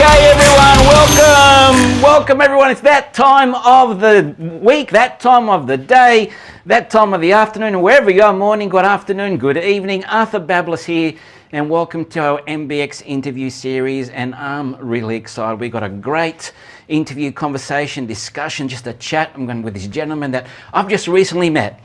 Okay, everyone, welcome everyone. It's that time of the week, that time of the day, that time of the afternoon, and wherever you are, morning, good afternoon, good evening. Arthur Bablis here, and welcome to our MBX interview series, and I'm really excited. We got a great interview, conversation, discussion, just a chat. I'm going with this gentleman that I've just recently met.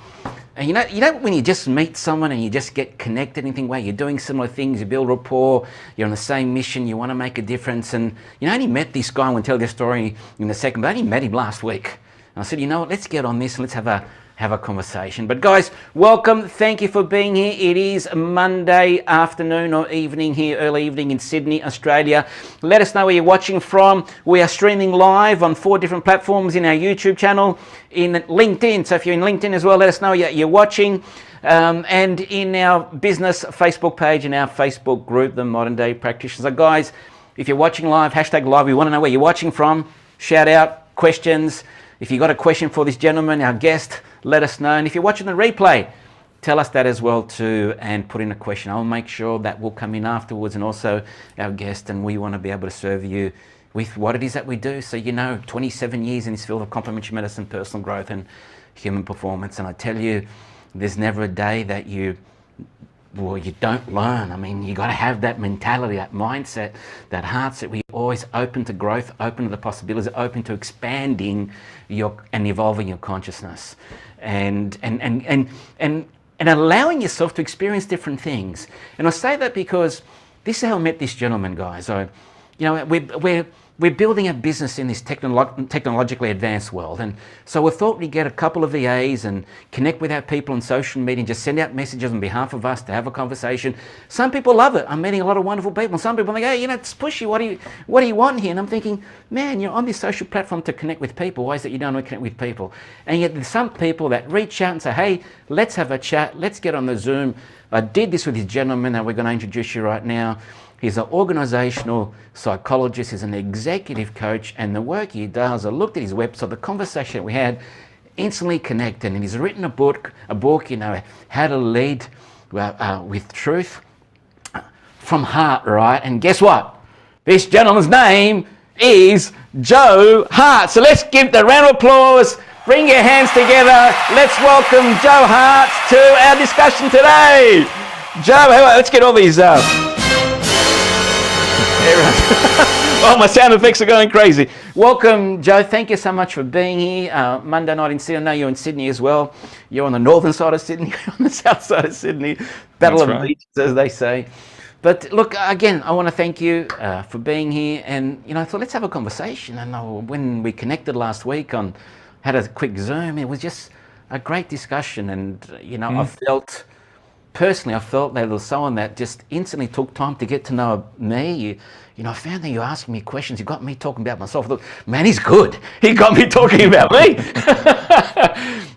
And you know when you just meet someone and you just get connected and think, wow, you're doing similar things, you build rapport, you're on the same mission, you want to make a difference. And I only met this guy, I'm going to tell you the story in a second, but I only met him last week. And I said, you know what, let's get on this and let's have a conversation. But guys, welcome, thank you for being here. It is Monday afternoon or evening here, early evening in Sydney, Australia. Let us know where you're watching from. We are streaming live on 4 different platforms in our YouTube channel, in LinkedIn. So if you're in LinkedIn as well, let us know you're watching. And in our business Facebook page, in our Facebook group, the Modern Day Practitioners. So guys, if you're watching live, hashtag live, we want to know where you're watching from. Shout out, questions. If you've got a question for this gentleman, our guest, let us know. And if you're watching the replay, tell us that as well too, and put in a question. I'll make sure that will come in afterwards, and also our guest, and we want to be able to serve you with what it is that we do. So 27 years in this field of complementary medicine, personal growth and human performance. And I tell you, there's never a day that you don't learn. I mean, you got to have that mentality, that mindset, that heart set. We're always open to growth, open to the possibilities, open to expanding and evolving your consciousness, and allowing yourself to experience different things. And I say that because this is how I met this gentleman, guys. We're building a business in this technologically advanced world, and so we thought we'd get a couple of VAs and connect with our people on social media and just send out messages on behalf of us to have a conversation. Some people love it. I'm meeting a lot of wonderful people, and some people think, hey, it's pushy. What do you want here? And I'm thinking, man, you're on this social platform to connect with people. Why is it you don't want to connect with people? And yet there's some people that reach out and say, hey, let's have a chat. Let's get on the Zoom. I did this with this gentleman that we're going to introduce you right now. He's an organizational psychologist, he's an executive coach, and the work he does, I looked at his website, the conversation we had, instantly connected, and he's written a book, how to lead with truth from Hart, right? And guess what? This gentleman's name is Joe Hart. So let's give the round of applause, bring your hands together, let's welcome Joe Hart to our discussion today. Joe, let's get all these... Oh, my sound effects are going crazy. Welcome, Joe. Thank you so much for being here. Monday night in Sydney. I know you're in Sydney as well. You're on the northern side of Sydney, you're on the south side of Sydney. Battle of the beaches, as they say. But look, again, I want to thank you for being here. And, I thought, let's have a conversation. And when we connected last week had a quick Zoom, it was just a great discussion. And, I felt... Personally, I felt that there was someone that just instantly took time to get to know me. I found that you're asking me questions. You got me talking about myself. Look, man, he's good. He got me talking about me.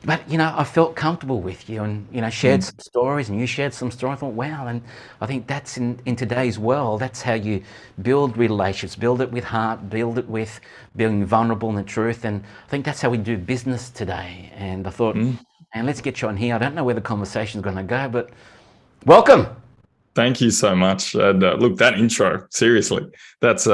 But, I felt comfortable with you and, shared some stories, and you shared some stories. I thought, wow. And I think that's in today's world, that's how you build relationships, build it with heart, build it with being vulnerable in the truth. And I think that's how we do business today. And I thought... And let's get you on here. I don't know where the conversation's going to go, but welcome. Thank you so much. And look, that intro, seriously, that's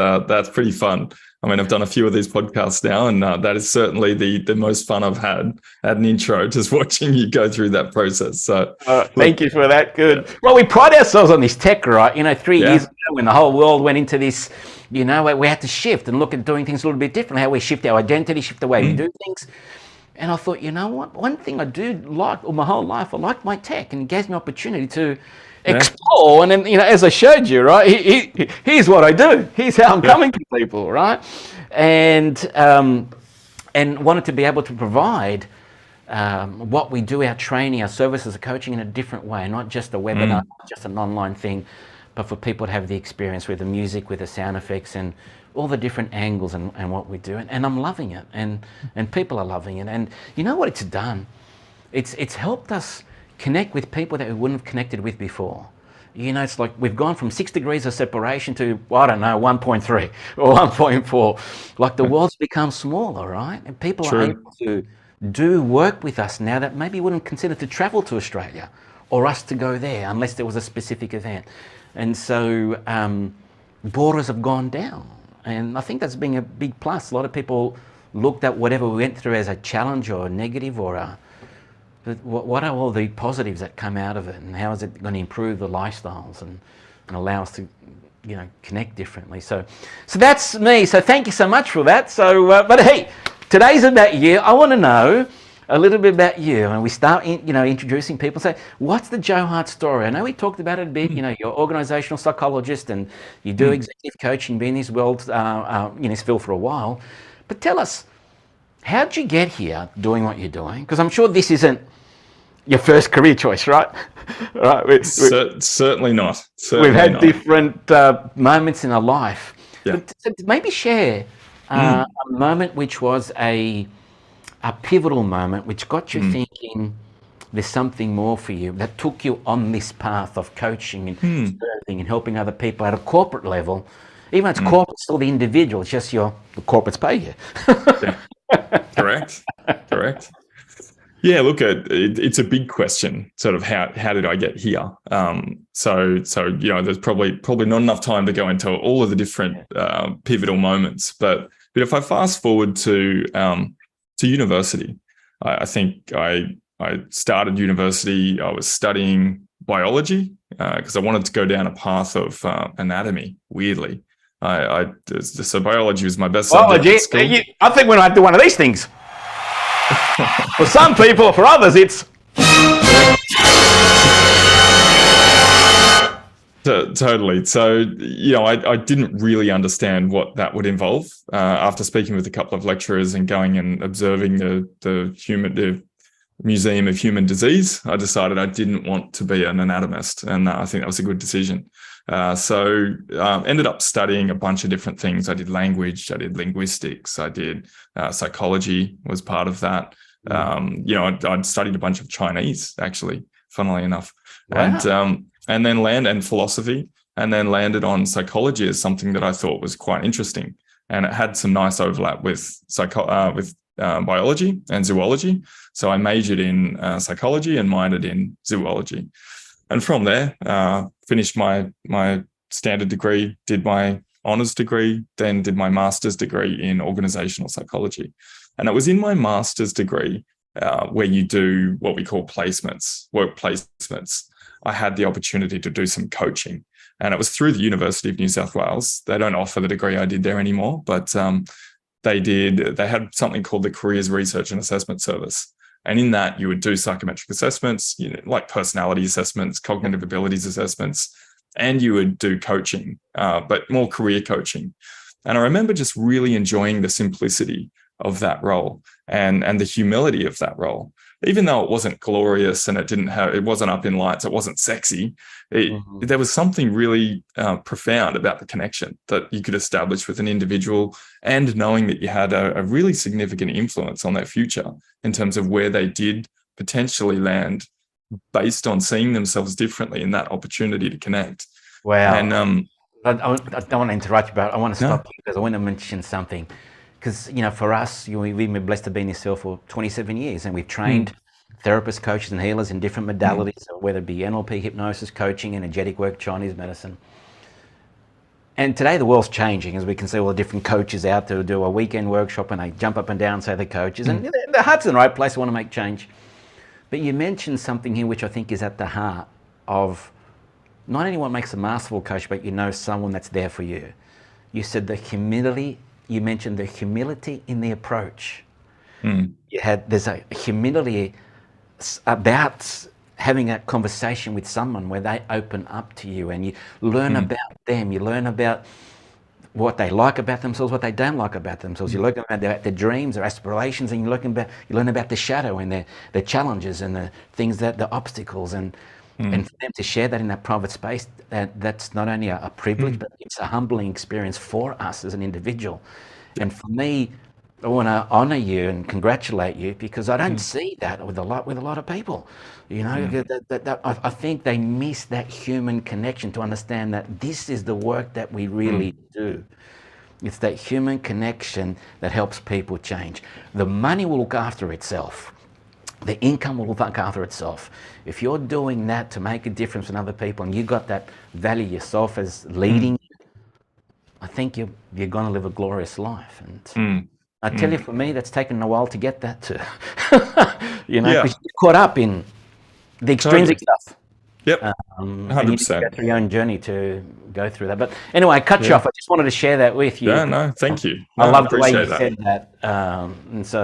pretty fun. I mean, I've done a few of these podcasts now, and that is certainly the most fun I've had at an intro, just watching you go through that process. So thank you for that. Good. Yeah. Well, we pride ourselves on this tech, right? 3 years ago when the whole world went into this, we had to shift and look at doing things a little bit different, how we shift our identity, shift the way we do things. And I thought, what? One thing I do like, all my whole life, I like my tech, and it gives me opportunity to explore. And then, as I showed you, right, here's what I do. Here's how I'm coming to people, right? And wanted to be able to provide what we do, our training, our services, our coaching in a different way, not just a webinar, not just an online thing, but for people to have the experience with the music, with the sound effects, and all the different angles and what we do. And I'm loving it, and people are loving it. And you know what it's done? It's helped us connect with people that we wouldn't have connected with before. It's like we've gone from 6 degrees of separation to, 1.3 or 1.4. Like the world's become smaller, right? And people are able to do work with us now that maybe wouldn't consider to travel to Australia or us to go there unless there was a specific event. And so borders have gone down. And I think that's been a big plus. A lot of people looked at whatever we went through as a challenge or a negative or a, but what are all the positives that come out of it, and how is it going to improve the lifestyles and allow us to, connect differently. So that's me. So thank you so much for that. So, but hey, today's about you. I want to know a little bit about you, and we start introducing people. Say, what's the Joe Hart story? I know we talked about it a bit. You're organizational psychologist and you do executive coaching, been in this world, in this field for a while. But tell us, how'd you get here doing what you're doing? Because I'm sure this isn't your first career choice, right? Right. Certainly not. We've had different moments in our life. Yeah. So maybe share a moment which was a pivotal moment which got you thinking there's something more for you, that took you on this path of coaching and serving and helping other people at a corporate level. Even though it's corporate, still the individual, it's just the corporates pay you. Correct. Yeah, look, it's a big question, sort of how did I get here? So there's probably not enough time to go into all of the different pivotal moments. But if I fast forward to university, I think I started university. I was studying biology because I wanted to go down a path of anatomy. Weirdly, so biology was my best subject at school. I think we might do one of these things. For some people, for others, it's totally. So, I didn't really understand what that would involve. After speaking with a couple of lecturers and going and observing the Museum of Human Disease, I decided I didn't want to be an anatomist, and I think that was a good decision. So ended up studying a bunch of different things. I did language, I did linguistics, I did psychology was part of that. I'd studied a bunch of Chinese, actually, funnily enough. Wow. And then philosophy, and then landed on psychology as something that I thought was quite interesting. And it had some nice overlap with biology and zoology. So I majored in psychology and minored in zoology. And from there, finished my standard degree, did my honours degree, then did my master's degree in organizational psychology. And it was in my master's degree where you do what we call work placements. I had the opportunity to do some coaching, and it was through the University of New South Wales. They don't offer the degree I did there anymore, but they had something called the Careers Research and Assessment Service. And in that, you would do psychometric assessments, like personality assessments, cognitive abilities assessments, and you would do coaching, but more career coaching. And I remember just really enjoying the simplicity of that role and the humility of that role. Even though it wasn't glorious and it wasn't up in lights, it wasn't sexy, there was something really profound about the connection that you could establish with an individual, and knowing that you had a really significant influence on their future in terms of where they did potentially land based on seeing themselves differently in that opportunity to connect. Wow. And I don't want to interrupt you, but I want to stop you because I want to mention something. Because, for us, we've been blessed to be in this field for 27 years, and we've trained therapists, coaches, and healers in different modalities, whether it be NLP, hypnosis, coaching, energetic work, Chinese medicine. And today the world's changing, as we can see all the different coaches out there who do a weekend workshop and they jump up and down, say they're coaches, and their heart's in the right place, they want to make change. But you mentioned something here which I think is at the heart of not only what makes a masterful coach, but someone that's there for you. You said you mentioned the humility in the approach. There's a humility about having a conversation with someone where they open up to you and you learn about them, you learn about what they like about themselves, what they don't like about themselves. You learn about their dreams, their aspirations, and you learn about the shadow and their challenges and the things the obstacles, and for them to share that in that private space, that's not only a privilege, but it's a humbling experience for us as an individual. And for me, I want to honor you and congratulate you, because I don't see that with a lot of people. I think they miss that human connection to understand that this is the work that we really do. It's that human connection that helps people change. The money will look after itself. The income will look after itself. If you're doing that to make a difference in other people, and you got that value yourself as leading, I think you're going to live a glorious life. And Mm. I tell you, for me, that's taken a while to get that too. You know, Yeah. because you're caught up in the extrinsic stuff. Yep. And you need to 100%. go through your own journey to go through that. But anyway, I cut you off. I just wanted to share that with you. Yeah, no, thank you. I No, love the way you appreciate said that.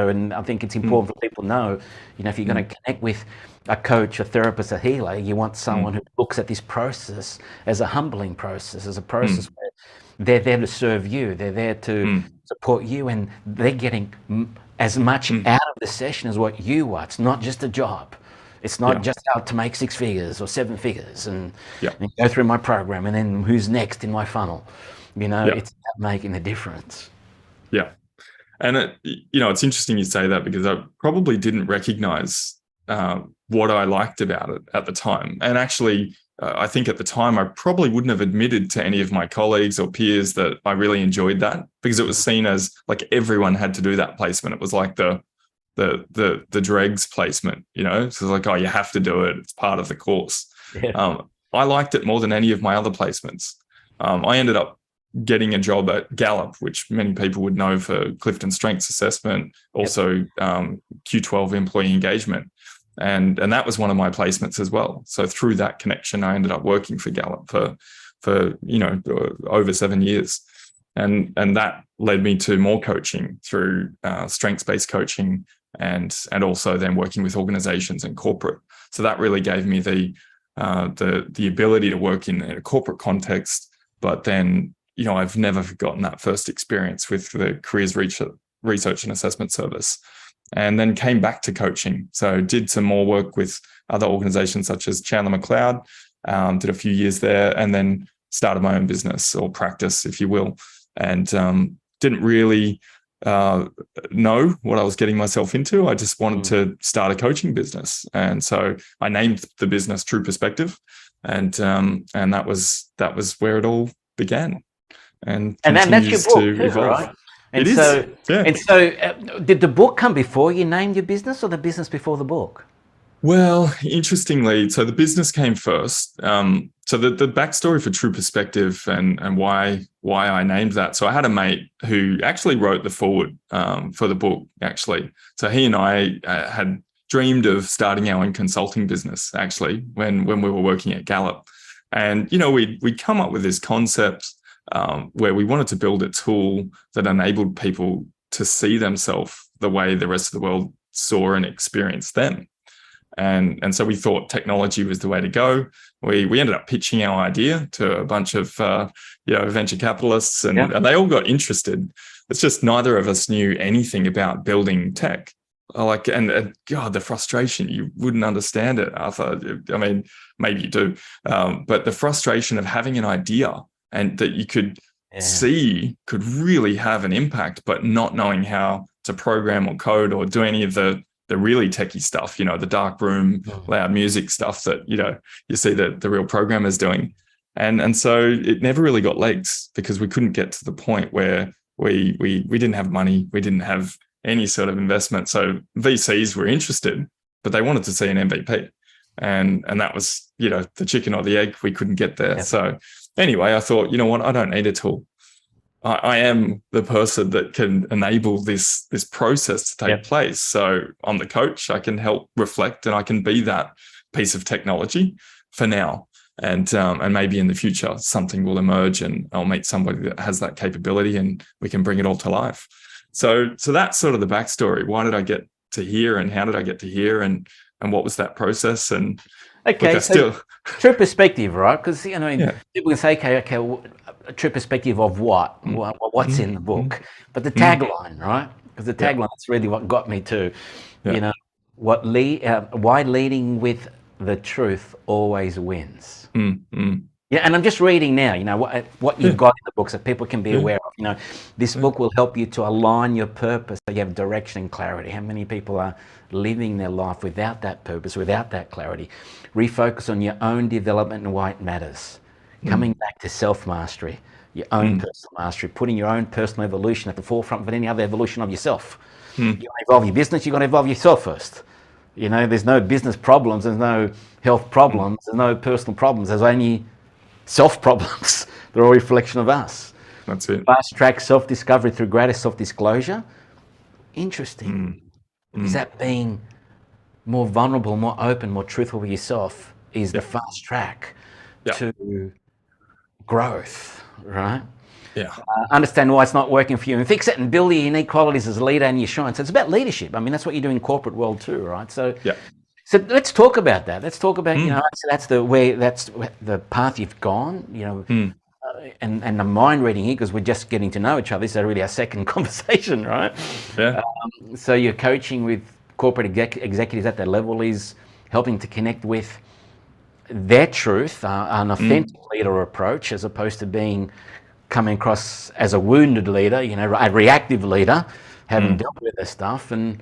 And I think it's important for people to know, you know, if you're going to connect with a coach, a therapist, a healer, you want someone who looks at this process as a humbling process, as a process where they're there to serve you. They're there to support you, and they're getting as much out of the session as what you want. It's not just a job. It's not just out to make 6 figures or 7 figures and go through my program and then who's next in my funnel. You know, it's about making the difference. Yeah. And, it's interesting you say that, because I probably didn't recognize what I liked about it at the time. And actually, I think at the time, I probably wouldn't have admitted to any of my colleagues or peers that I really enjoyed that, because it was seen as like everyone had to do that placement. It was like the dregs placement, you know, so it's like, oh, you have to do it. It's part of the course. I liked it more than any of my other placements. I ended up getting a job at Gallup, which many people would know for Clifton Strengths Assessment, also Q12 employee engagement. And that was one of my placements as well. So through that connection, I ended up working for Gallup for over 7 years. And that led me to more coaching through strengths-based coaching and also then working with organizations and corporate. So that really gave me the ability to work in a corporate context. But then, you know, I've never forgotten that first experience with the Careers Research and Assessment Service, and then came back to coaching. So did some more work with other organizations such as Chandler McLeod, did a few years there, and then started my own business or practice, if you will. And didn't really know what I was getting myself into. I just wanted to start a coaching business, and so I named the business True Perspective, and that was where it all began, and that's your book to too, evolve. right? And it so, is. Yeah. And so, did the book come before you named your business, or the business before the book? Well, interestingly, so the business came first. So the backstory for True Perspective and why I named that. So I had a mate who actually wrote the foreword for the book, actually. So he and I had dreamed of starting our own consulting business, actually, when we were working at Gallup. And, you know, we'd come up with this concept where we wanted to build a tool that enabled people to see themselves the way the rest of the world saw and experienced them. And so we thought technology was the way to go. We ended up pitching our idea to a bunch of venture capitalists, and they all got interested. It's just neither of us knew anything about building tech. And God, the frustration, you wouldn't understand it, Arthur. I mean, maybe you do, but the frustration of having an idea and that you could see could really have an impact, but not knowing how to program or code or do any of the really techie stuff, you know, the dark room, loud music stuff that, you know, you see the real programmers doing. And so it never really got legs, because we couldn't get to the point where we didn't have money. We didn't have any sort of investment. So VCs were interested, but they wanted to see an MVP. And that was, you know, the chicken or the egg. We couldn't get there. Yeah. So anyway, I thought, you know what, I don't need a tool. I am the person that can enable this process to take place. So I'm the coach. I can help reflect, and I can be that piece of technology for now. And maybe in the future, something will emerge, and I'll meet somebody that has that capability, and we can bring it all to life. So that's sort of the backstory. Why did I get to here, and how did I get to here, and what was that process? And okay, so True Perspective, right? Because, you know, people can say, okay, a true perspective of what? What's in the book? But the tagline, right? Because the tagline is really what got me to, you know, why leading with the truth always wins. Yeah, and I'm just reading now, you know, what you've got in the book, so people can be aware of. You know, this book will help you to align your purpose so you have direction and clarity. How many people are living their life without that purpose, without that clarity? Refocus on your own development and why it matters. Coming back to self-mastery, your own personal mastery, putting your own personal evolution at the forefront of any other evolution of yourself. You want to evolve your business, you've got to evolve yourself first. You know, there's no business problems, there's no health problems, there's no personal problems, there's only self problems. They're all a reflection of us. That's it. Fast track self-discovery through greater self-disclosure. Interesting. Is that being more vulnerable, more open, more truthful with yourself is the fast track to growth, right? Yeah. Understand why it's not working for you and fix it and build your unique qualities as a leader and your shine. So it's about leadership. I mean, that's what you do in corporate world too, right? So let's talk about that. Let's talk about, so that's the path you've gone, and the mind reading here, because we're just getting to know each other. This is really our second conversation, right? Yeah. So you're coaching with corporate executives at that level is helping to connect with their truth, an authentic leader approach, as opposed to coming across as a wounded leader, a reactive leader, having dealt with this stuff, and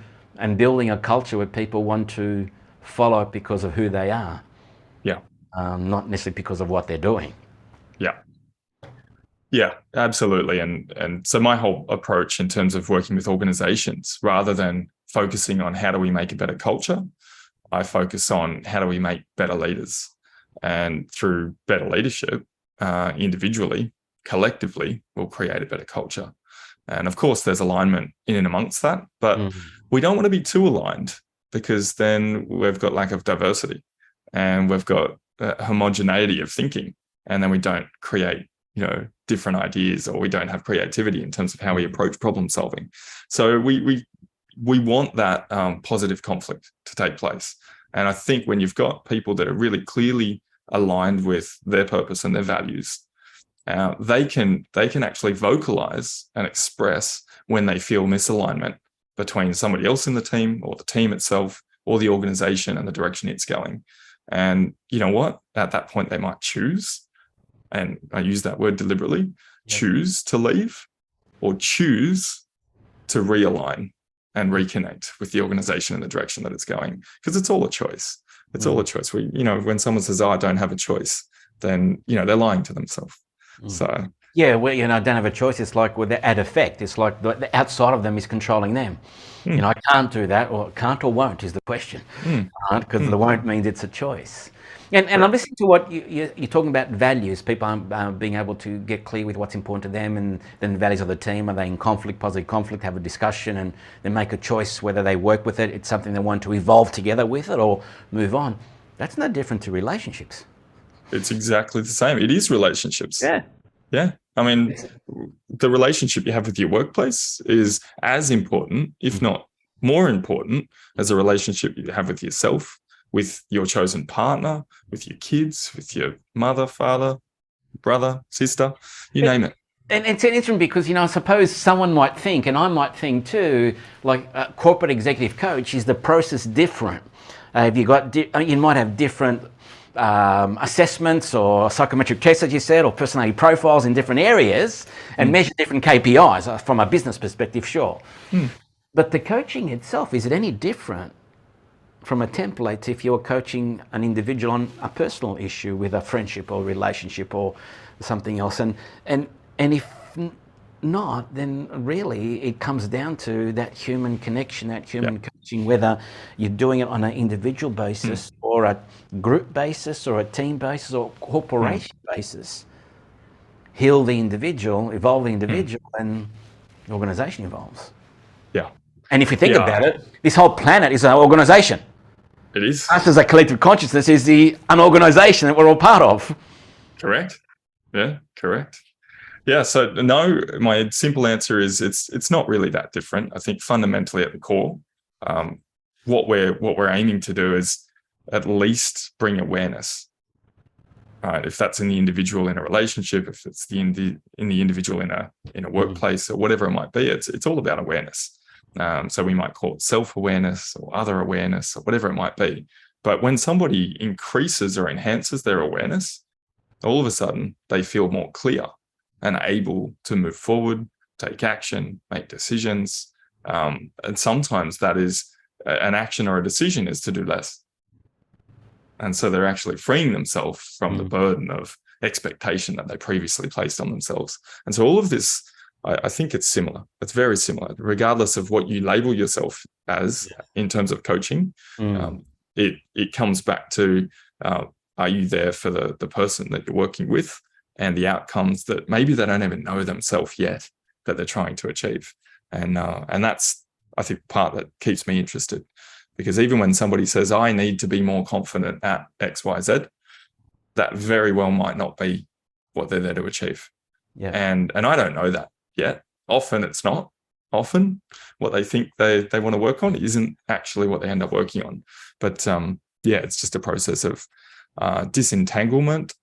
building a culture where people want to follow it because of who they are. Yeah. Not necessarily because of what they're doing. Yeah. Yeah, absolutely. And so my whole approach in terms of working with organizations, rather than focusing on how do we make a better culture, I focus on how do we make better leaders. And through better leadership, individually, collectively, we'll create a better culture. And of course, there's alignment in and amongst that, but we don't want to be too aligned, because then we've got lack of diversity and we've got homogeneity of thinking, and then we don't create different ideas, or we don't have creativity in terms of how we approach problem solving. So we want that positive conflict to take place. And I think when you've got people that are really clearly aligned with their purpose and their values, they can actually vocalize and express when they feel misalignment between somebody else in the team, or the team itself, or the organization and the direction it's going. And you know what? At that point, they might choose, and I use that word deliberately, choose to leave, or choose to realign and reconnect with the organization and the direction that it's going. Because it's all a choice. It's all a choice. When someone says, "Oh, I don't have a choice," then they're lying to themselves. So yeah, well, I don't have a choice. It's like with the ad effect. It's like the outside of them is controlling them. I can't do that, or can't or won't is the question, right? Because the won't means it's a choice. And I'm listening to what you're talking about, values. People being able to get clear with what's important to them, and then the values of the team. Are they in conflict, positive conflict, have a discussion, and then make a choice whether they work with it. It's something they want to evolve together with it, or move on. That's no different to relationships. It's exactly the same. It is relationships. Yeah. Yeah. I mean, the relationship you have with your workplace is as important, if not more important, as a relationship you have with yourself, with your chosen partner, with your kids, with your mother, father, brother, sister, you name it. And it's interesting because, I suppose someone might think, and I might think too, like a corporate executive coach, is the process different? Have you got, you might have different assessments or psychometric tests, as you said, or personality profiles in different areas, and measure different KPIs from a business perspective, sure. But the coaching itself, is it any different from a template if you're coaching an individual on a personal issue with a friendship or relationship or something else? And if not, then really it comes down to that human connection, that human coaching, whether you're doing it on an individual basis or a group basis or a team basis or corporation basis. Heal the individual, evolve the individual, and the organization evolves. Yeah. And if you think about it, this whole planet is an organization. It is. Us as a collective consciousness is an organization that we're all part of. Correct. Yeah, correct. Yeah, so no, my simple answer is it's not really that different. I think fundamentally at the core, what we're aiming to do is at least bring awareness. Right? If that's in the individual in a relationship, if it's in the individual in a workplace or whatever it might be, it's all about awareness. So we might call it self-awareness or other awareness or whatever it might be. But when somebody increases or enhances their awareness, all of a sudden they feel more clear and able to move forward, take action, make decisions. And sometimes that is an action or a decision is to do less. And so they're actually freeing themselves from the burden of expectation that they previously placed on themselves. And so all of this, I think it's similar. It's very similar, regardless of what you label yourself as in terms of coaching. It comes back to, are you there for the person that you're working with? and the outcomes that maybe they don't even know themselves yet that they're trying to achieve. And that's, I think, part that keeps me interested, because even when somebody says, I need to be more confident at X, Y, Z, that very well might not be what they're there to achieve. Yeah. And I don't know that yet. Often it's not. Often what they think they want to work on isn't actually what they end up working on. But it's just a process of disentanglement.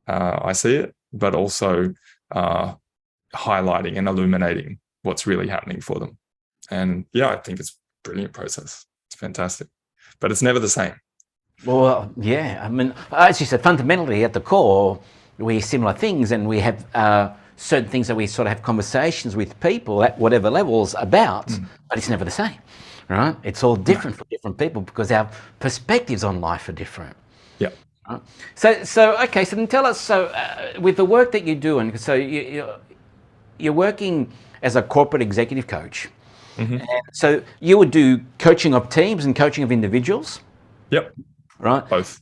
I see it, but also highlighting and illuminating what's really happening for them. And I think it's a brilliant process. It's fantastic, but it's never the same. Well, yeah. I mean, as you said, fundamentally at the core, we're similar things, and we have certain things that we sort of have conversations with people at whatever levels about, but it's never the same, right? It's all different for different people because our perspectives on life are different. Yeah. Right? So okay. So then tell us. So with the work that you're doing, so you're working as a corporate executive coach. And so you would do coaching of teams and coaching of individuals. Yep. Right. Both.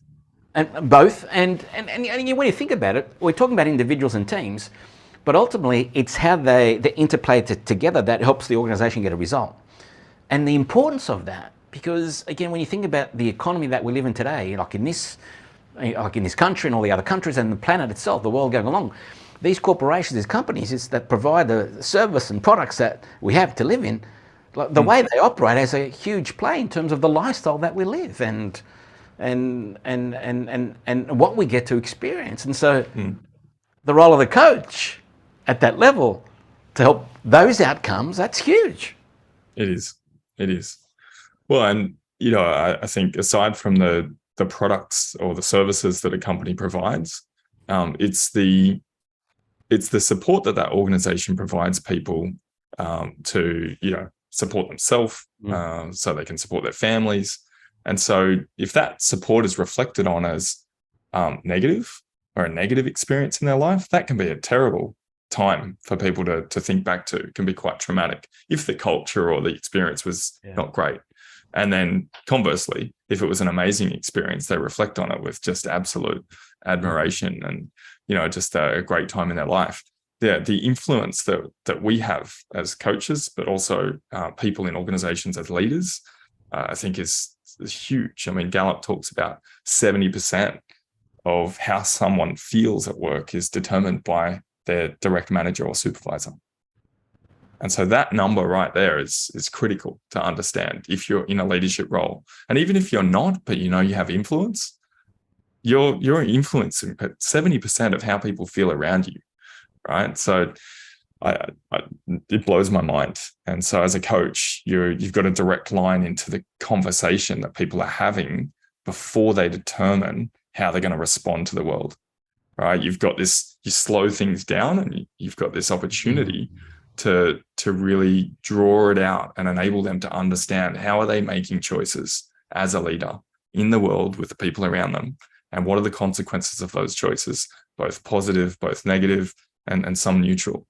And both. And when you think about it, we're talking about individuals and teams, but ultimately it's how they interplay together that helps the organization get a result. And the importance of that, because again, when you think about the economy that we live in today, like in this country and all the other countries and the planet itself, the world going along, these corporations, these companies that provide the service and products that we have to live in, the way they operate has a huge play in terms of the lifestyle that we live and what we get to experience. And so the role of the coach at that level to help those outcomes, that's huge. It is. Well, and I think aside from the products or the services that a company provides, it's the support that organization provides people to support themselves, so they can support their families. And so if that support is reflected on as negative or a negative experience in their life, that can be a terrible time for people to think back to. It can be quite traumatic if the culture or the experience was not great. And then conversely, if it was an amazing experience, they reflect on it with just absolute admiration and, just a great time in their life. The influence that we have as coaches, but also people in organizations as leaders, I think is huge. I mean, Gallup talks about 70% of how someone feels at work is determined by their direct manager or supervisor. And so that number right there is critical to understand if you're in a leadership role. And even if you're not, but you have influence, you're influencing 70% of how people feel around you, right? So it blows my mind. And so as a coach, you've got a direct line into the conversation that people are having before they determine how they're going to respond to the world, right? You've got this, you slow things down and you've got this opportunity to really draw it out and enable them to understand how are they making choices as a leader in the world with the people around them, and what are the consequences of those choices, both positive, both negative, and some neutral.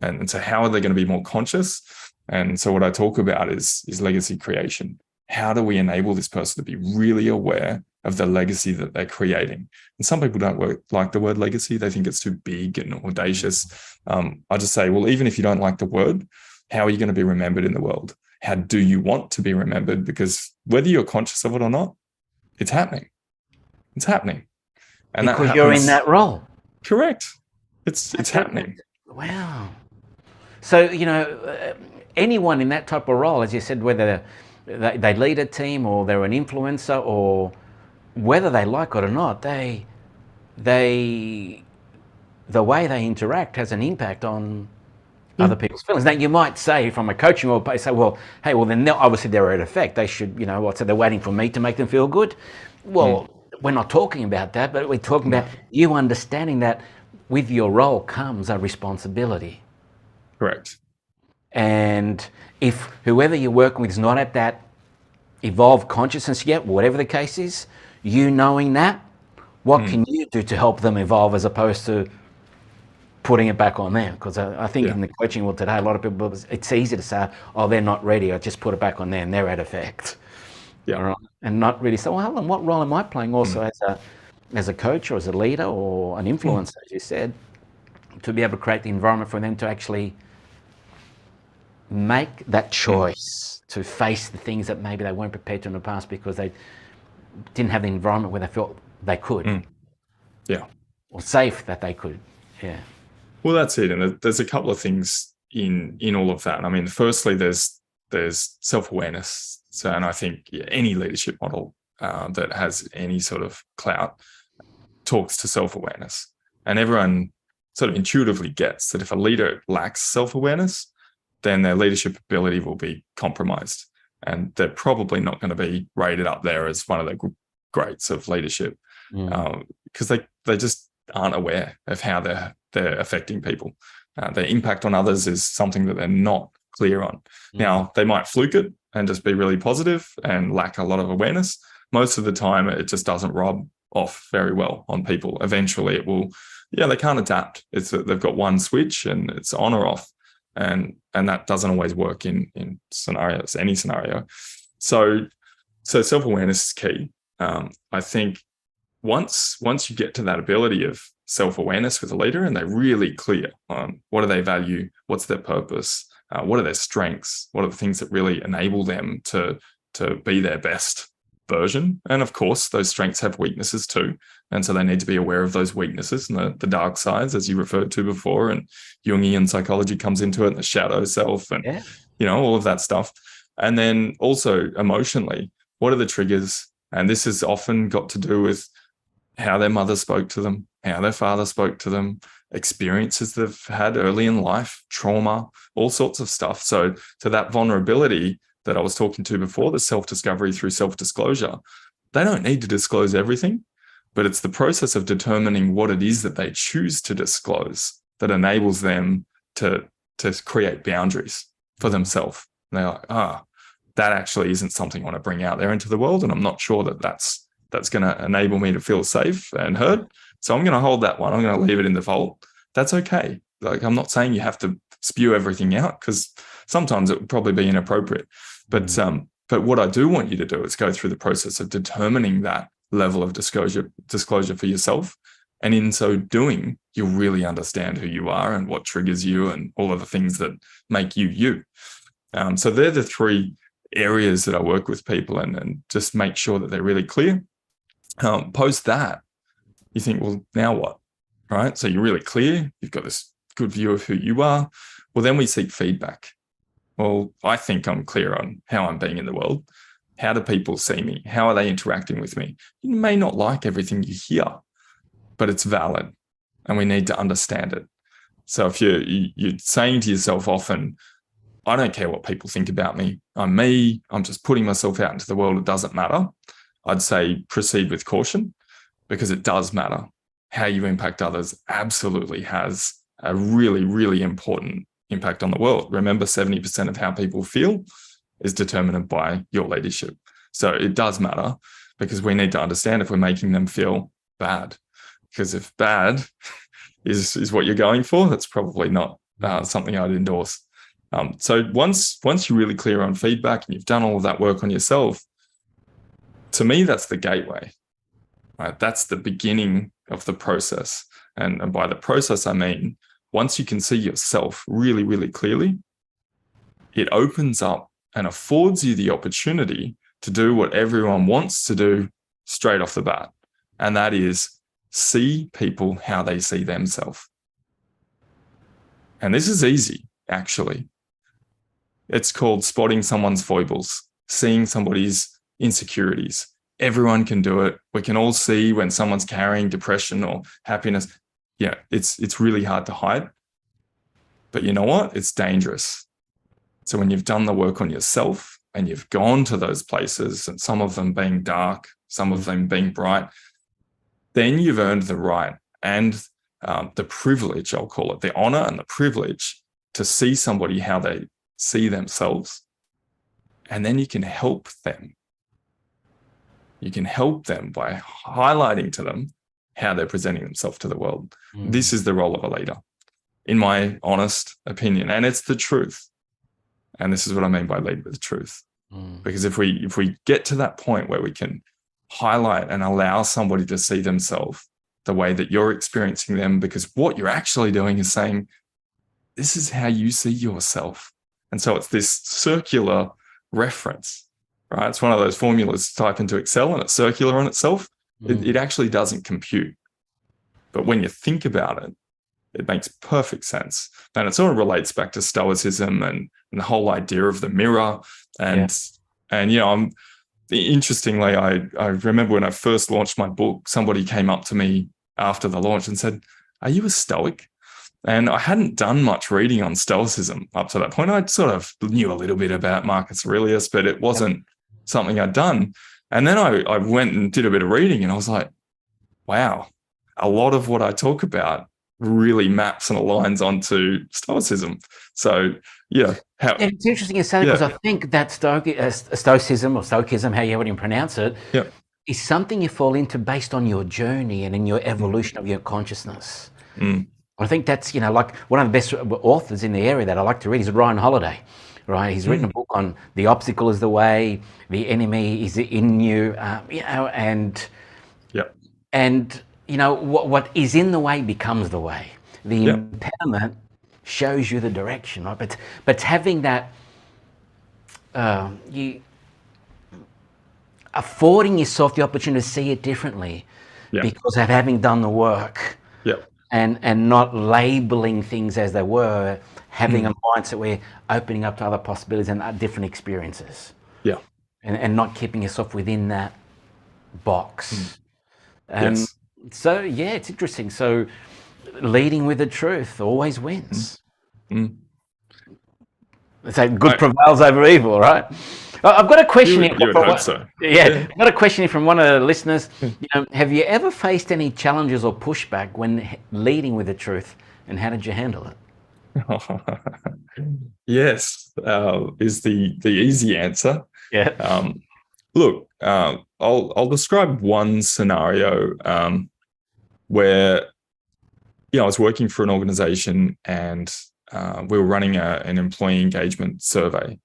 And so how are they going to be more conscious? And so what I talk about is legacy creation. How do we enable this person to be really aware of the legacy that they're creating? And some people don't like the word legacy. They think it's too big and audacious. I just say, well, even if you don't like the word, how are you going to be remembered in the world? How do you want to be remembered? Because whether you're conscious of it or not, it's happening. It's happening. And because you're in that role. Correct. It's happening. Wow. So, anyone in that type of role, as you said, whether they lead a team or they're an influencer or whether they like it or not, the way they interact has an impact on other people's feelings. Now, you might say from a coaching role, say, well, hey, well, then obviously they're at effect. They should, so they're waiting for me to make them feel good. Well, we're not talking about that, but we're talking about you understanding that with your role comes a responsibility. Correct. And if whoever you're working with is not at that evolved consciousness yet, whatever the case is, you knowing that, what can you do to help them evolve as opposed to putting it back on them? Because I think in the coaching world today, a lot of people, it's easy to say, oh, they're not ready. I just put it back on them. They're at effect. Yeah. All right? And not really say, well, what role am I playing also as a coach or as a leader or an influencer, as you said? to be able to create the environment for them to actually make that choice to face the things that maybe they weren't prepared to in the past because they didn't have the environment where they felt they could. Yeah. Or safe that they could. Yeah. Well, that's it. And there's a couple of things in all of that. I mean, firstly, there's self-awareness. So, and I think any leadership model that has any sort of clout talks to self-awareness. And everyone sort of intuitively gets that if a leader lacks self-awareness, then their leadership ability will be compromised. And they're probably not going to be rated up there as one of the greats of leadership because they just aren't aware of how they're affecting people. Their impact on others is something that they're not clear on. Now, they might fluke it and just be really positive and lack a lot of awareness. Most of the time, it just doesn't rub off very well on people. Eventually, it will, they can't adapt. It's that they've got one switch and it's on or off. And that doesn't always work in scenarios, any scenario. So self-awareness is key. I think once you get to that ability of self-awareness with a leader and they're really clear on what do they value, what's their purpose, what are their strengths, what are the things that really enable them to be their best version. And of course, those strengths have weaknesses too. And so they need to be aware of those weaknesses and the dark sides, as you referred to before. And Jungian psychology comes into it, and the shadow self and, all of that stuff. And then also emotionally, what are the triggers? And this has often got to do with how their mother spoke to them, how their father spoke to them, experiences they've had early in life, trauma, all sorts of stuff. So to that vulnerability that I was talking to before, the self-discovery through self-disclosure, they don't need to disclose everything, but it's the process of determining what it is that they choose to disclose that enables them to create boundaries for themselves. And they're like, that actually isn't something I want to bring out there into the world, and I'm not sure that that's going to enable me to feel safe and heard. So I'm going to hold that one. I'm going to leave it in the vault. That's okay. Like, I'm not saying you have to spew everything out, because sometimes it would probably be inappropriate. But what I do want you to do is go through the process of determining that level of disclosure for yourself. And in so doing, you'll really understand who you are and what triggers you and all of the things that make you you. So they're the three areas that I work with people and just make sure that they're really clear. Post that, you think, well, now what? Right? So you're really clear. You've got this good view of who you are. Well, then we seek feedback. Well, I think I'm clear on how I'm being in the world. How do people see me? How are they interacting with me? You may not like everything you hear, but it's valid and we need to understand it. So if you're saying to yourself often, I don't care what people think about me. I'm me. I'm just putting myself out into the world. It doesn't matter. I'd say proceed with caution, because it does matter. How you impact others absolutely has a really, really important impact on the world. Remember, 70% of how people feel is determined by your leadership. So it does matter, because we need to understand if we're making them feel bad. Because if bad is what you're going for, that's probably not something I'd endorse. So once you're really clear on feedback and you've done all of that work on yourself, to me, that's the gateway. Right? That's the beginning of the process. And by the process, I mean, once you can see yourself really, really clearly, it opens up and affords you the opportunity to do what everyone wants to do straight off the bat. And that is see people how they see themselves. And this is easy, actually. It's called spotting someone's foibles, seeing somebody's insecurities. Everyone can do it. We can all see when someone's carrying depression or happiness. Yeah, it's really hard to hide. But you know what? It's dangerous. So when you've done the work on yourself and you've gone to those places, and some of them being dark, some of them being bright, then you've earned the right and the privilege, I'll call it, the honor and the privilege to see somebody how they see themselves. And then you can help them. You can help them by highlighting to them how they're presenting themselves to the world. This is the role of a leader, in my honest opinion. And it's the truth. And this is what I mean by lead with truth. Because if we get to that point where we can highlight and allow somebody to see themselves the way that you're experiencing them, because what you're actually doing is saying, this is how you see yourself. And so it's this circular reference, right? It's one of those formulas to type into Excel and it's circular on itself. It actually doesn't compute. But when you think about it, it makes perfect sense. And it sort of relates back to Stoicism and the whole idea of the mirror. And interestingly, I remember when I first launched my book, somebody came up to me after the launch and said, "Are you a Stoic?" And I hadn't done much reading on Stoicism up to that point. I sort of knew a little bit about Marcus Aurelius, but it wasn't something I'd done. And then I went and did a bit of reading, and I was like, wow, a lot of what I talk about really maps and aligns onto Stoicism. So, yeah. And it's interesting you say that, because I think that Stoicism or Stoicism, however you pronounce it, is something you fall into based on your journey and in your evolution of your consciousness. I think that's, like one of the best authors in the area that I like to read is Ryan Holiday, right? He's written a book on the obstacle is the way, the enemy is in you, and what is in the way becomes the way. The impediment shows you the direction, right? But having that, you affording yourself the opportunity to see it differently because of having done the work. And not labeling things as they were, having a mindset where opening up to other possibilities and different experiences. And not keeping yourself within that box. So, it's interesting. So leading with the truth always wins. So good prevails over evil, right? I've got a question. You would hope so. I've got a question from one of the listeners. Have you ever faced any challenges or pushback when leading with the truth, and how did you handle it? Yes, is the easy answer. Look, I'll describe one scenario where I was working for an organization, and we were running an employee engagement survey.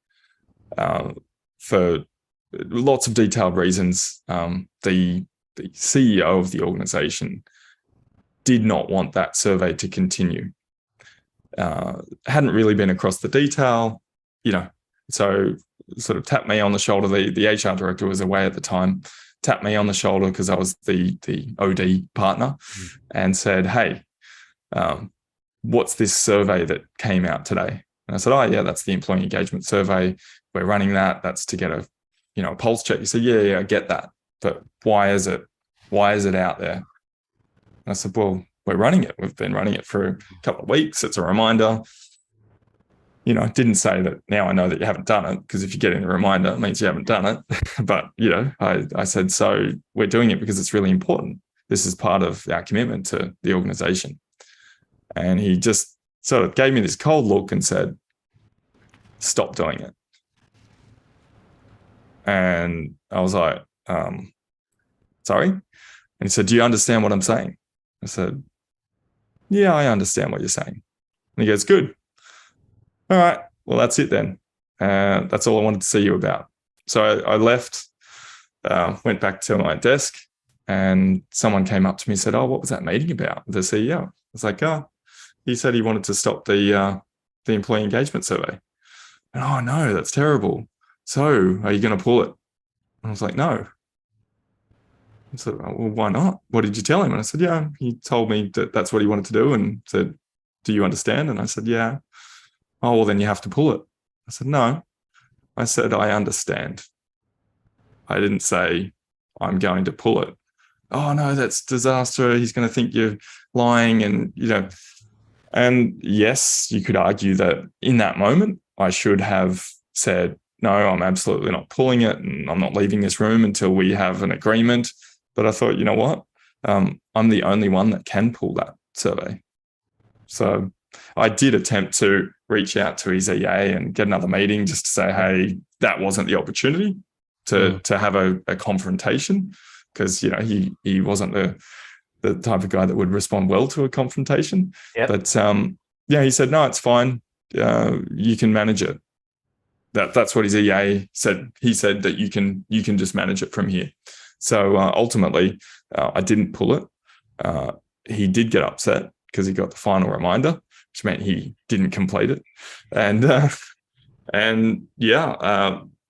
For lots of detailed reasons, the CEO of the organization did not want that survey to continue. Hadn't really been across the detail, so sort of tapped me on the shoulder. The HR director was away at the time, tapped me on the shoulder because I was the OD partner, and said, "Hey, what's this survey that came out today?" And I said, "Oh, yeah, that's the employee engagement survey. We're running that. That's to get a pulse check." He said, "Yeah, I get that. But why is it out there?" And I said, "Well, we're running it. We've been running it for a couple of weeks. It's a reminder." Didn't say that now I know that you haven't done it, because if you're getting a reminder, it means you haven't done it. But, I said, "So we're doing it because it's really important. This is part of our commitment to the organization." And he just sort of gave me this cold look and said, "Stop doing it." And I was like, "Sorry?" And he said, "Do you understand what I'm saying?" I said, "Yeah, I understand what you're saying." And he goes, "Good. All right, well, that's it then. That's all I wanted to see you about." So I left, went back to my desk, and someone came up to me and said, "Oh, what was that meeting about with the CEO?" I was like, "Oh, he said he wanted to stop the employee engagement survey." And, "Oh, no, that's terrible. So are you going to pull it?" And I was like, "No." I said, "Well, why not? What did you tell him?" And I said, "Yeah, he told me that that's what he wanted to do, and said, 'Do you understand?' And I said, 'Yeah.' 'Oh, well, then you have to pull it.' I said, 'No.' I said, 'I understand.' I didn't say, 'I'm going to pull it.' 'Oh, no, that's disaster. He's going to think you're lying.' And, and yes, you could argue that in that moment, I should have said, 'No, I'm absolutely not pulling it, and I'm not leaving this room until we have an agreement.' But I thought, you know what? I'm the only one that can pull that survey. So I did attempt to reach out to his EA and get another meeting just to say, hey, that wasn't the opportunity to have a confrontation, because he wasn't the type of guy that would respond well to a confrontation. But he said, "No, it's fine. You can manage it." That's what his EA said. He said that you can just manage it from here. So ultimately, I didn't pull it. He did get upset because he got the final reminder, which meant he didn't complete it. And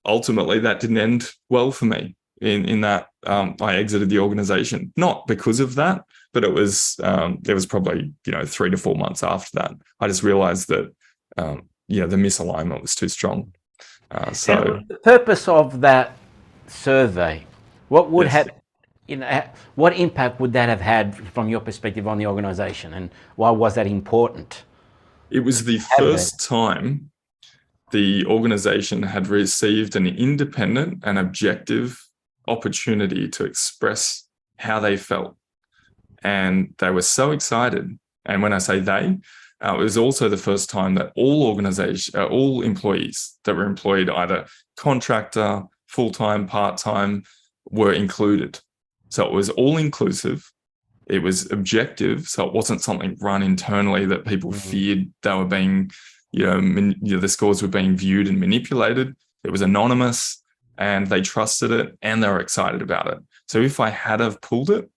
ultimately that didn't end well for me in that I exited the organization, not because of that, but it was probably 3 to 4 months after that. I just realized that the misalignment was too strong. So the purpose of that survey, what would have, what impact would that have had from your perspective on the organization, and why was that important? It was the first time the organization had received an independent and objective opportunity to express how they felt. And they were so excited. And when I say they, it was also the first time that all employees that were employed, either contractor, full-time, part-time, were included. So it was all inclusive. It was objective. So it wasn't something run internally that people feared they were being, the scores were being viewed and manipulated. It was anonymous, and they trusted it, and they were excited about it. So if I had have pulled it,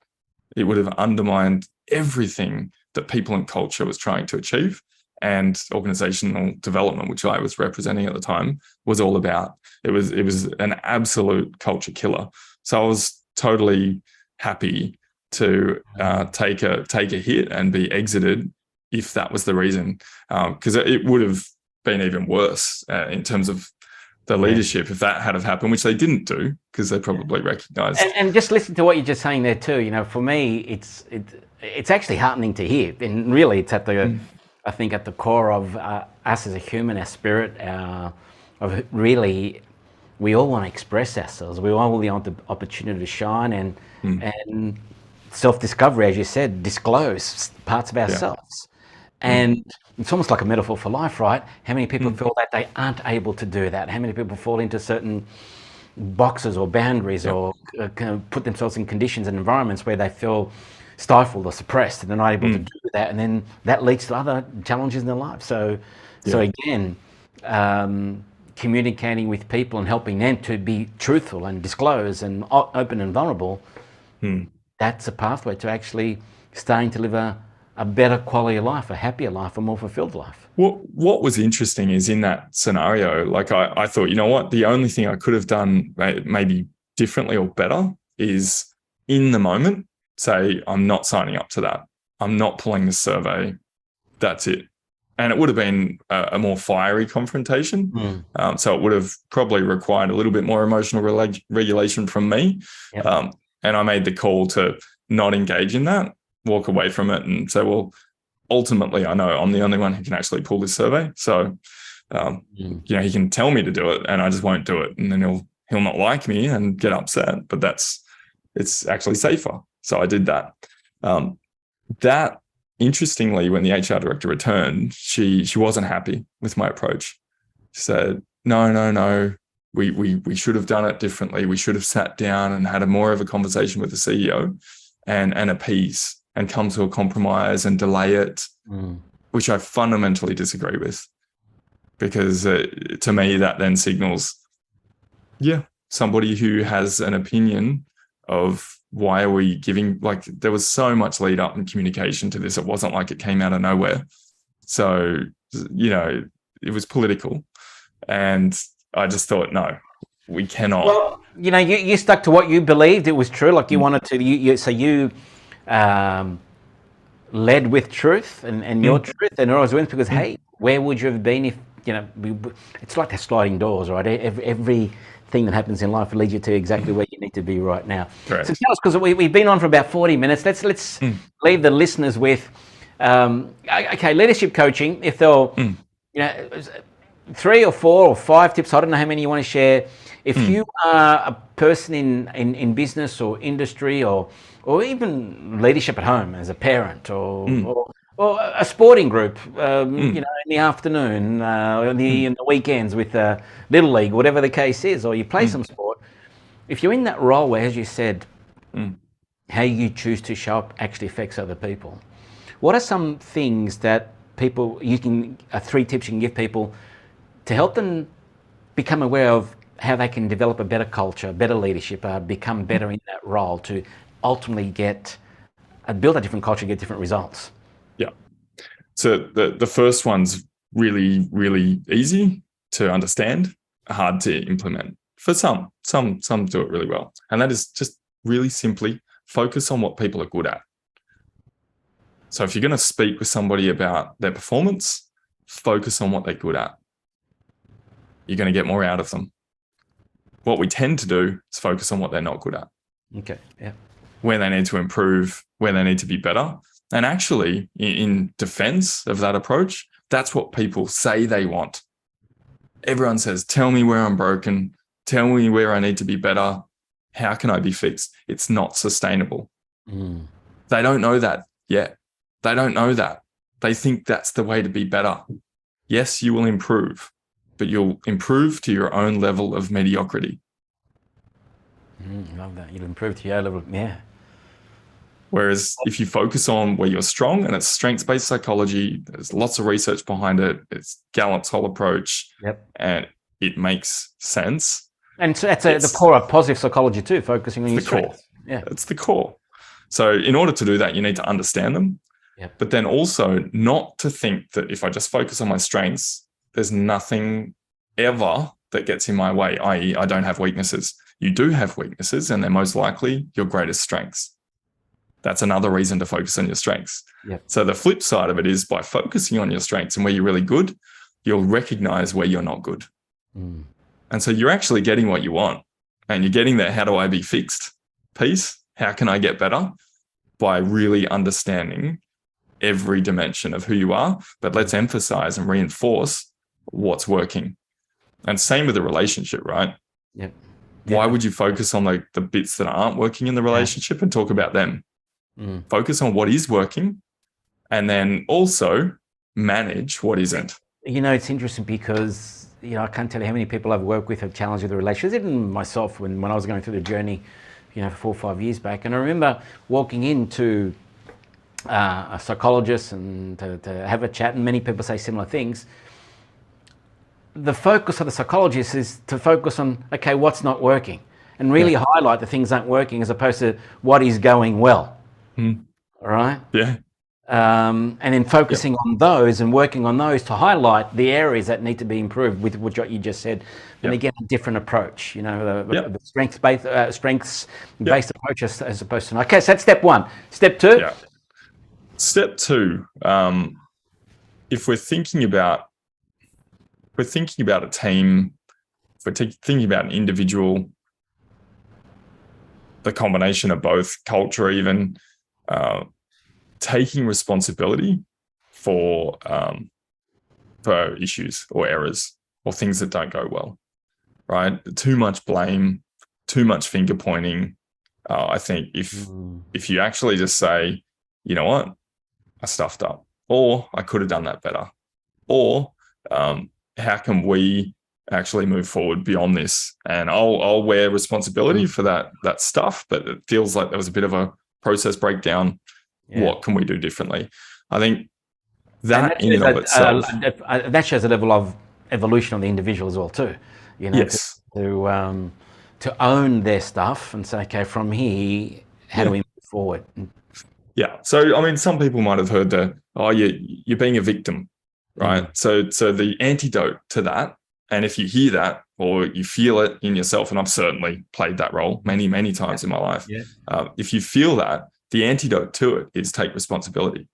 it would have undermined everything that people and culture was trying to achieve, and organizational development, which I was representing at the time, was all about. It was an absolute culture killer. So I was totally happy to take a hit and be exited if that was the reason, because it would have been even worse in terms of the leadership if that had have happened, which they didn't do because they probably recognised. And just listen to what you're just saying there too. For me, it's actually heartening to hear, and really, it's at the I think at the core of us as a human, our spirit, of really, we all want to express ourselves. We all want the opportunity to shine and self-discovery, as you said, disclose parts of ourselves. And it's almost like a metaphor for life, right? How many people feel that they aren't able to do that? How many people fall into certain boxes or boundaries or put themselves in conditions and environments where they feel stifled or suppressed, and they're not able to do that, and then that leads to other challenges in their life. So again, communicating with people and helping them to be truthful and disclose and open and vulnerable, that's a pathway to actually starting to live a better quality of life, a happier life, a more fulfilled life. What was interesting is in that scenario, like I thought, you know what, the only thing I could have done maybe differently or better is in the moment say, I'm not signing up to that. I'm not pulling the survey. That's it. And it would have been a more fiery confrontation. So it would have probably required a little bit more emotional regulation from me. And I made the call to not engage in that, walk away from it, and say, well, ultimately, I know I'm the only one who can actually pull this survey. So, he can tell me to do it, and I just won't do it. And then he'll not like me and get upset. But it's actually safer. So I did that. That, interestingly, when the HR director returned, she wasn't happy with my approach. She said, no, we should have done it differently. We should have sat down and had more of a conversation with the CEO and appease and come to a compromise and delay it, which I fundamentally disagree with. Because to me, that then signals, somebody who has an opinion of why are we giving, like, there was so much lead up in communication to this. It wasn't like it came out of nowhere. So, it was political. And I just thought, no, we cannot. Well, you stuck to what you believed it was true. Like you wanted to, so you led with truth and your truth. And it always went because, hey, where would you have been if, it's like the sliding doors, right? Everything that happens in life will lead you to exactly where you need to be right now. Correct. So tell us, because we've been on for about 40 minutes. Let's leave the listeners with, leadership coaching. If they'll, 3 or 4 or 5 tips, I don't know how many you want to share. If you are a person in business or industry or even leadership at home as a parent or a sporting group, in the afternoon, in the weekends with Little League, whatever the case is, or you play some sport, if you're in that role where, as you said, how you choose to show up actually affects other people, what are some things that 3 tips you can give people to help them become aware of how they can develop a better culture, better leadership, become better in that role to ultimately get build a different culture, get different results. Yeah. So the first one's really, really easy to understand, hard to implement. For some do it really well. And that is just really simply focus on what people are good at. So if you're going to speak with somebody about their performance, focus on what they're good at. You're going to get more out of them. What we tend to do is focus on what they're not good at. Okay. Yeah. Where they need to improve, where they need to be better. And actually, in defense of that approach, that's what people say they want. Everyone says, tell me where I'm broken. Tell me where I need to be better. How can I be fixed? It's not sustainable. They don't know that yet. They don't know that. They think that's the way to be better. Yes, you will improve, but you'll improve to your own level of mediocrity. Love that. You'll improve to your level. Yeah. Whereas if you focus on where you're strong, and it's strengths-based psychology, there's lots of research behind it. It's Gallup's whole approach. Yep. And it makes sense. And so that's the core of positive psychology too, focusing on your strengths. Yeah. It's the core. So in order to do that, you need to understand them. Yep. But then also not to think that if I just focus on my strengths, there's nothing ever that gets in my way, i.e. I don't have weaknesses. You do have weaknesses, and they're most likely your greatest strengths. That's another reason to focus on your strengths. Yep. So the flip side of it is by focusing on your strengths and where you're really good, you'll recognize where you're not good. And so you're actually getting what you want, and you're getting that how do I be fixed piece. How can I get better? By really understanding every dimension of who you are, but let's emphasize and reinforce what's working. And same with the relationship, right? Yep. Why would you focus on the bits that aren't working in the relationship and talk about them? Focus on what is working, and then also manage what isn't. It's interesting because, I can't tell you how many people I've worked with have challenged with the relationships, even myself when I was going through the journey, 4 or 5 years back. And I remember walking into a psychologist and to have a chat, and many people say similar things. The focus of the psychologist is to focus on, okay, what's not working, and really highlight the things that aren't working as opposed to what is going well. All right? Yeah. And then focusing on those and working on those to highlight the areas that need to be improved with what you just said. And again, a different approach, the strengths-based approach as opposed to... Okay, so that's step one. Step two? Yeah. Step two, if we're thinking about a team, if we're thinking about an individual, the combination of both, culture even, taking responsibility for issues or errors or things that don't go well, right? Too much blame, too much finger pointing. I think if you actually just say, you know what, I stuffed up, or I could have done that better, or how can we actually move forward beyond this? And I'll wear responsibility for that stuff, but it feels like there was a bit of a process breakdown. Yeah. What can we do differently? I think that in and of itself, that shows a level of evolution of the individual as well too. Yes. To own their stuff and say, okay, from here, how do we move forward? Yeah. So I mean, some people might have heard you're being a victim, right? So the antidote to that, and if you hear that or you feel it in yourself, and I've certainly played that role many times in my life. Yeah. If you feel that, the antidote to it is take responsibility.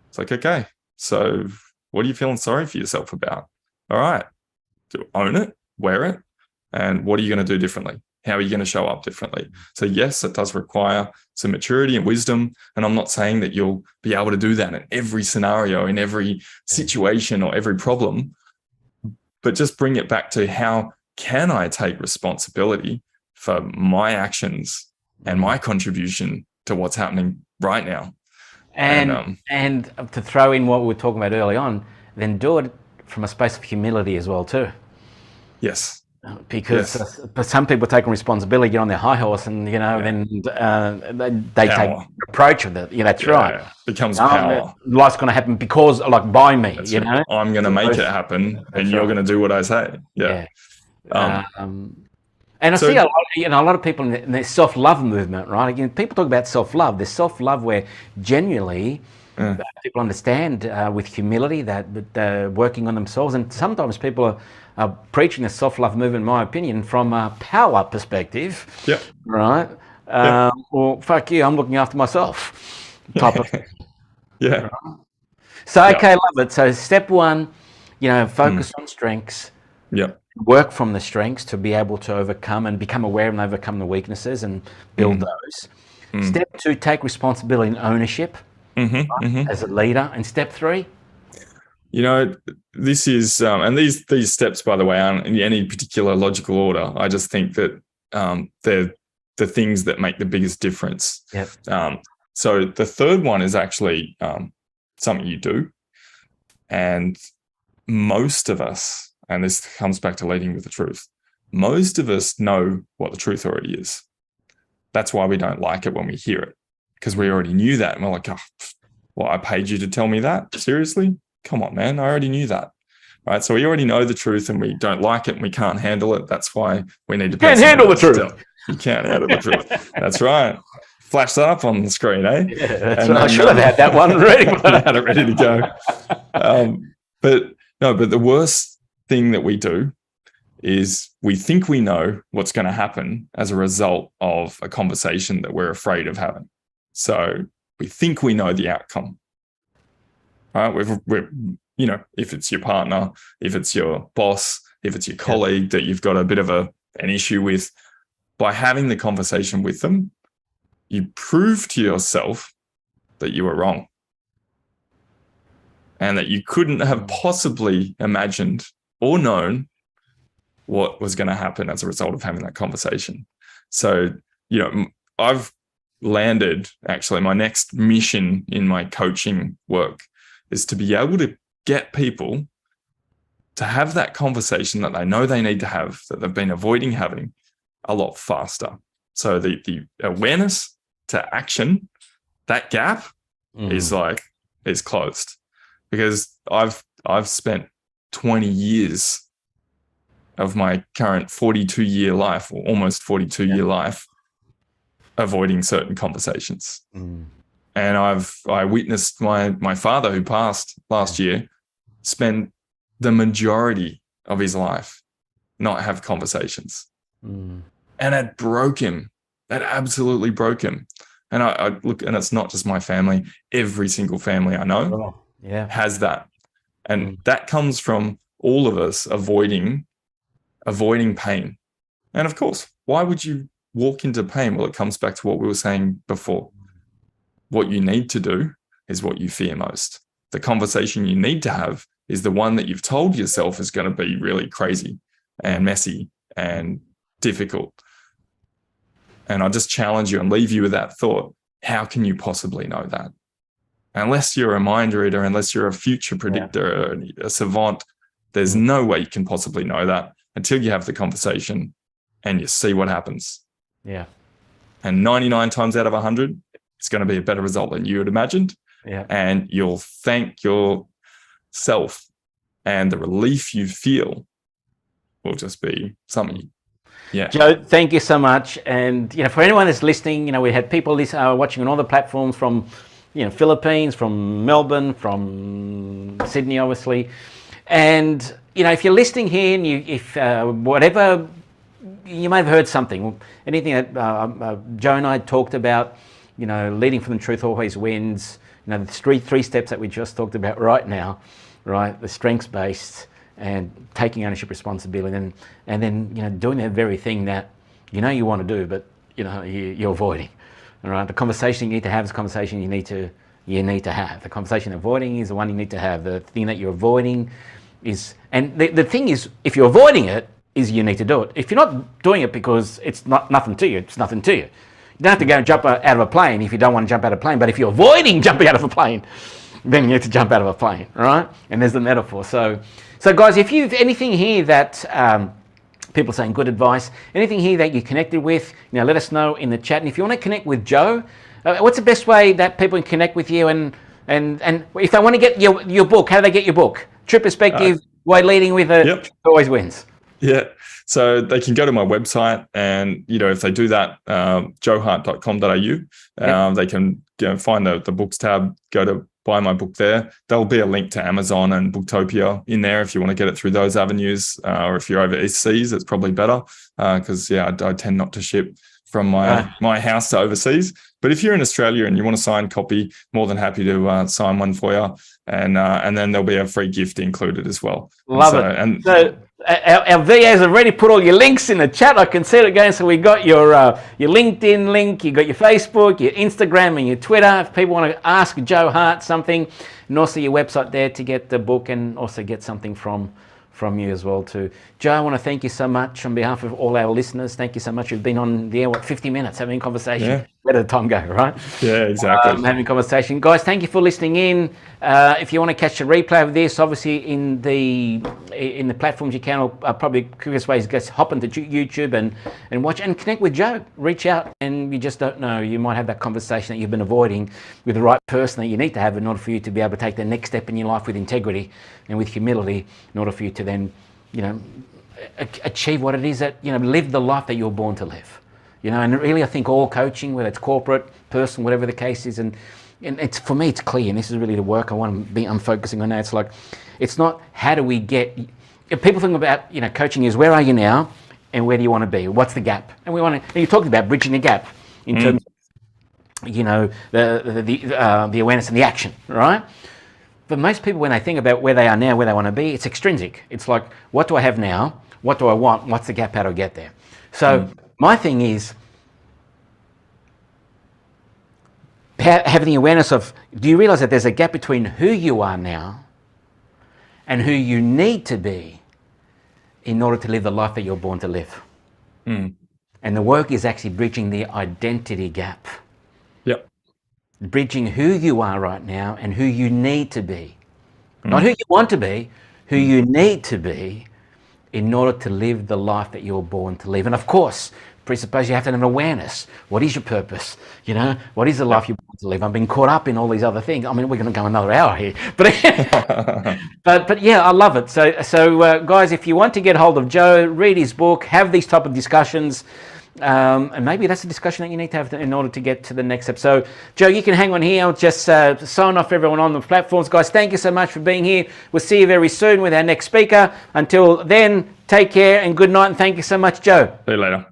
It's like, okay, so what are you feeling sorry for yourself about? All right, own it, wear it, and what are you going to do differently? How are you going to show up differently? So yes, it does require some maturity and wisdom, and I'm not saying that you'll be able to do that in every scenario, in every situation or every problem, but just bring it back to how can I take responsibility for my actions and my contribution to what's happening right now. And to throw in what we were talking about early on, then do it from a space of humility as well too. Yes. Because but some people taking responsibility, get on their high horse, and then they take the approach of it. That's right. Yeah. Becomes power. Life's going to happen because, by me. That's right. I'm going to make it happen, and you're going to do what I say. Yeah. And I So see a lot of people in the self-love movement, right? Again, people talk about self-love. There's self-love where genuinely people understand with humility that working on themselves, and sometimes people are preaching the self-love movement, in my opinion, from a power perspective, yeah, right? yeah, Well, fuck you, I'm looking after myself type of thing. yeah, So, yeah, okay, love it. So step one, focus on strengths, yeah, work from the strengths to be able to overcome and become aware and overcome the weaknesses and build those. Step two, take responsibility and ownership as a leader. And step three? This is, and these steps, by the way, aren't in any particular logical order. I just think that they're the things that make the biggest difference. Yep. So the third one is actually something you do. And most of us, and this comes back to leading with the truth, most of us know what the truth already is. That's why we don't like it when we hear it, because we already knew that. And we're like, I paid you to tell me that? Seriously? Come on, man. I already knew that. Right. So we already know the truth and we don't like it and we can't handle it. That's why we need to. Can't handle the truth. You can't handle the truth. That's right. Flash that up on the screen, eh? Yeah, that's right. I should have had that one ready. Had it ready to go. But the worst thing that we do is we think we know what's going to happen as a result of a conversation that we're afraid of having. So we think we know the outcome. Right? If it's your partner, if it's your boss, if it's your colleague that you've got a bit of an issue with, by having the conversation with them, you prove to yourself that you were wrong and that you couldn't have possibly imagined or known what was going to happen as a result of having that conversation. So, I've landed, actually, my next mission in my coaching work is to be able to get people to have that conversation that they know they need to have, that they've been avoiding having, a lot faster. So the awareness to action, that gap is closed, because I've spent 20 years of my current 42-year life, or almost 42-year life, avoiding certain conversations. And I witnessed my father, who passed last year, spend the majority of his life not have conversations. And it broke him. That absolutely broke him. And I look, and it's not just my family. Every single family I know has that. And that comes from all of us avoiding pain. And of course, why would you walk into pain? Well, it comes back to what we were saying before. What you need to do is what you fear most. The conversation you need to have is the one that you've told yourself is going to be really crazy and messy and difficult. And I just challenge you and leave you with that thought. How can you possibly know that? Unless you're a mind reader, unless you're a future predictor, a savant, there's no way you can possibly know that until you have the conversation and you see what happens. Yeah. And 99 times out of 100, it's going to be a better result than you had imagined. Yeah. And you'll thank yourself, and the relief you feel will just be something. Yeah. Joe, thank you so much. And, for anyone that's listening, we had people watching on all the platforms from, Philippines, from Melbourne, from Sydney, obviously. And, if you're listening here and if whatever, you may have heard something, anything that Joe and I talked about, leading from the truth always wins, the three steps that we just talked about right now, right? The strengths-based and taking ownership, responsibility, and then doing that very thing that you want to do, but you're avoiding. All right, the conversation you need to have is the conversation you need to have. The conversation avoiding is the one you need to have. The thing that you're avoiding is, and the thing is, if you're avoiding it, is you need to do it. If you're not doing it because it's nothing to you, it's nothing to you. You don't have to go and jump out of a plane if you don't want to jump out of a plane. But if you're avoiding jumping out of a plane, then you need to jump out of a plane, right? And there's the metaphor. So guys, if you've anything here that people saying good advice, anything here that you connected with, let us know in the chat. And if you want to connect with Joe, what's the best way that people can connect with you? And if they want to get your book, how do they get your book? True Perspective, Why Leading with Truth Always Wins. Yeah. So they can go to my website, and, if they do that, joehart.com.au, they can find the books tab, go to buy my book there. There'll be a link to Amazon and Booktopia in there if you want to get it through those avenues, or if you're overseas, it's probably better because, I tend not to ship from my house to overseas. But if you're in Australia and you want a signed copy, more than happy to sign one for you. And then there'll be a free gift included as well. Love it. So our VAs have already put all your links in the chat. I can see it again. So we got your LinkedIn link, you got your Facebook, your Instagram, and your Twitter. If people want to ask Joe Hart something, and also your website there to get the book and also get something from you as well too. Joe, I want to thank you so much on behalf of all our listeners. Thank you so much. You've been on the air, 50 minutes having a conversation. Yeah. Where did the time go, right? Yeah, exactly. Having a conversation. Guys, thank you for listening in. If you want to catch a replay of this, obviously in the platforms you can, or probably the quickest way is just hop into YouTube and watch and connect with Joe. Reach out, and you just don't know. You might have that conversation that you've been avoiding with the right person that you need to have in order for you to be able to take the next step in your life with integrity and with humility in order for you to then, achieve what it is that, live the life that you're born to live. And really I think all coaching, whether it's corporate, personal, whatever the case is, and it's, for me, it's clear, and this is really the work I'm focusing on now. It's like, it's not how do we get, if people think about, coaching is where are you now and where do you want to be? What's the gap? And you talked about bridging the gap in terms of, the awareness and the action, right? But most people, when they think about where they are now, where they want to be, it's extrinsic. It's like, what do I have now? What do I want? What's the gap? How do I get there? So my thing is having the awareness of, do you realize that there's a gap between who you are now and who you need to be in order to live the life that you're born to live? And the work is actually bridging the identity gap. Yep. Bridging who you are right now and who you need to be. Not who you want to be, who you need to be in order to live the life that you're born to live. And of course, presuppose you have to have an awareness. What is your purpose? What is the life you're born to live? I've been caught up in all these other things. I mean, we're going to go another hour here. But yeah, I love it. So guys, if you want to get hold of Joe, read his book, have these type of discussions, and maybe that's a discussion that you need to have in order to get to the next step. So, Joe, you can hang on here. I'll just sign off everyone on the platforms. Guys, thank you so much for being here. We'll see you very soon with our next speaker. Until then, take care and good night, and thank you so much, Joe. See you later.